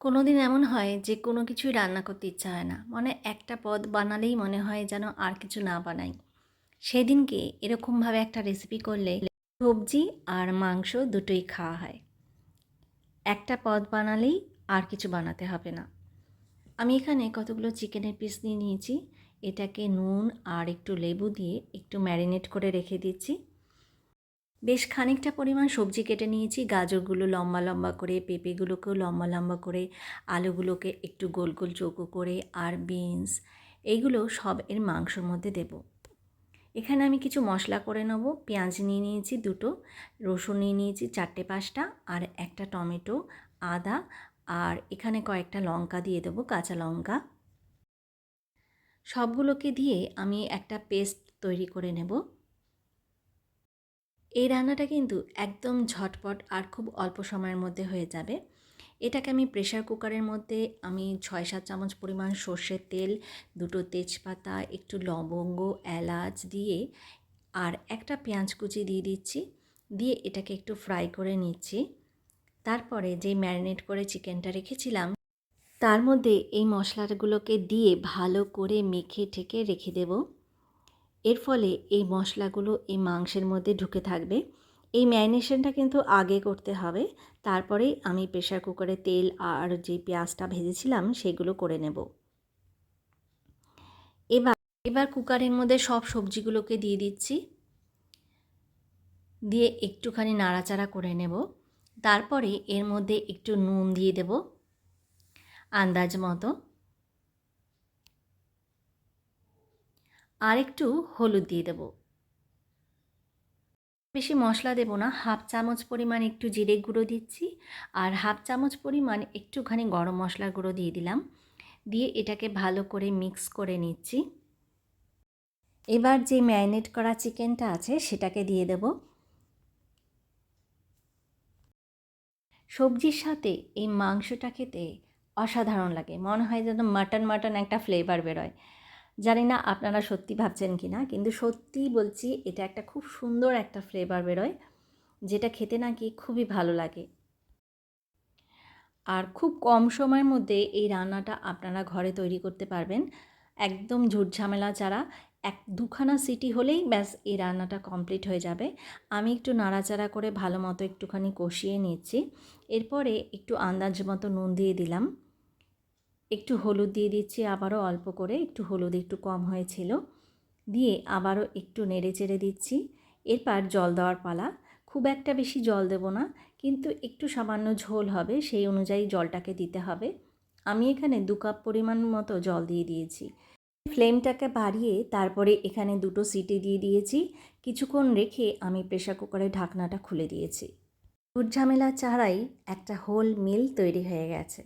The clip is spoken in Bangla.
কোনো দিন এমন হয় যে কোনো কিছুই রান্না করতে ইচ্ছা হয় না, মানে একটা পদ বানালেই মনে হয় যেন আর কিছু না বানাই। সেদিনকে এরকমভাবে একটা রেসিপি করলে সবজি আর মাংস দুটোই খাওয়া হয়। একটা পদ বানালেই আর কিছু বানাতে হবে না। আমি এখানে কতগুলো চিকেনের পিস নিয়ে নিয়েছি। এটাকে নুন আর একটু লেবু দিয়ে একটু ম্যারিনেট করে রেখে দিচ্ছি। বেশ খানিকটা পরিমাণ সবজি কেটে নিয়েছি, গাজরগুলো লম্বা লম্বা করে, পেঁপেগুলোকেও লম্বা লম্বা করে, আলুগুলোকে একটু গোল গোল চৌকো করে, আর বিনস এইগুলো সব এর মাংসর মধ্যে দেব। এখানে আমি কিছু মশলা করে নেব। পেঁয়াজ নিয়ে নিয়েছি দুটো, রসুন নিয়ে নিয়েছি 4-5টা, আর একটা টমেটো, আদা, আর এখানে কয়েকটা লঙ্কা দিয়ে দেবো, কাঁচা লঙ্কা। সবগুলোকে দিয়ে আমি একটা পেস্ট তৈরি করে নেব। এই রান্নাটা কিন্তু একদম ঝটপট আর খুব অল্প সময়ের মধ্যে হয়ে যাবে। এটাকে আমি প্রেসার কুকারের মধ্যে 6-7 চামচ পরিমাণ সর্ষের তেল, দুটো তেজপাতা, একটু লবঙ্গ, এলাচ দিয়ে আর একটা পেঁয়াজ কুচি দিয়ে দিচ্ছি। দিয়ে এটাকে একটু ফ্রাই করে নিচ্ছি। তারপরে যে ম্যারিনেট করে চিকেনটা রেখেছিলাম তার মধ্যে এই মশলাগুলোকে দিয়ে ভালো করে মেখে ঠেকে রেখে দেব। এর ফলে এই মশলাগুলো এই মাংসের মধ্যে ঢুকে থাকবে। এই ম্যারিনেশনটা কিন্তু আগে করতে হবে, তারপরেই আমি প্রেসার কুকারে তেল আর যে পেঁয়াজটা ভেজেছিলাম সেগুলো করে নেব। এবার এবার কুকারের মধ্যে সব সবজিগুলোকে দিয়ে দিচ্ছি, দিয়ে একটুখানি নাড়াচাড়া করে নেব। তারপরে এর মধ্যে একটু নুন দিয়ে দেব আন্দাজ মতো, আর একটু হলুদ দিয়ে দেব। বেশি মশলা দেব না, হাফ চামচ পরিমাণ একটু জিরে গুঁড়ো দিচ্ছি, আর হাফ চামচ পরিমাণ একটুখানি গরম মশলার গুঁড়ো দিয়ে দিলাম। দিয়ে এটাকে ভালো করে মিক্স করে নিচ্ছি। এবার যে ম্যারিনেট করা চিকেনটা আছে সেটাকে দিয়ে দেব। সবজির সাথে এই মাংসটা খেতে অসাধারণ লাগে, মনে হয় যেন মাটন মাটন একটা ফ্লেভার বেরোয়। জানি না আপনারা সত্যি ভাবছেন কি না, কিন্তু সত্যিই বলছি, এটা একটা খুব সুন্দর একটা ফ্লেভার বেরোয়, যেটা খেতে নাকি খুবই ভালো লাগে। আর খুব কম সময়ের মধ্যে এই রান্নাটা আপনারা ঘরে তৈরি করতে পারবেন, একদম ঝুটঝামেলা ছাড়া। 1-2খানা সিটি হলেই ব্যাস এই রান্নাটা কমপ্লিট হয়ে যাবে। আমি একটু নাড়াচাড়া করে ভালো মতো একটুখানি কষিয়ে নিচ্ছি। এরপরে একটু আন্দাজ মতো নুন দিয়ে দিলাম, একটু হলুদ দিয়ে দিচ্ছি আবারও অল্প করে, একটু হলুদ একটু কম হয়েছিল। দিয়ে আবারও একটু নেড়ে চেড়ে দিচ্ছি। এরপর জল দেওয়ার পালা। খুব একটা বেশি জল দেব না, কিন্তু একটু সামান্য ঝোল হবে, সেই অনুযায়ী জলটাকে দিতে হবে। আমি এখানে 2 কাপ পরিমাণ মতো জল দিয়ে দিয়েছি। ফ্লেমটাকে বাড়িয়ে তারপরে এখানে 2টো সিটি দিয়ে দিয়েছি। কিছুক্ষণ রেখে আমি প্রেসার কুকারের ঢাকনাটা খুলে দিয়েছি। ঝামেলা ছাড়াই একটা হোল মিল তৈরি হয়ে গেছে।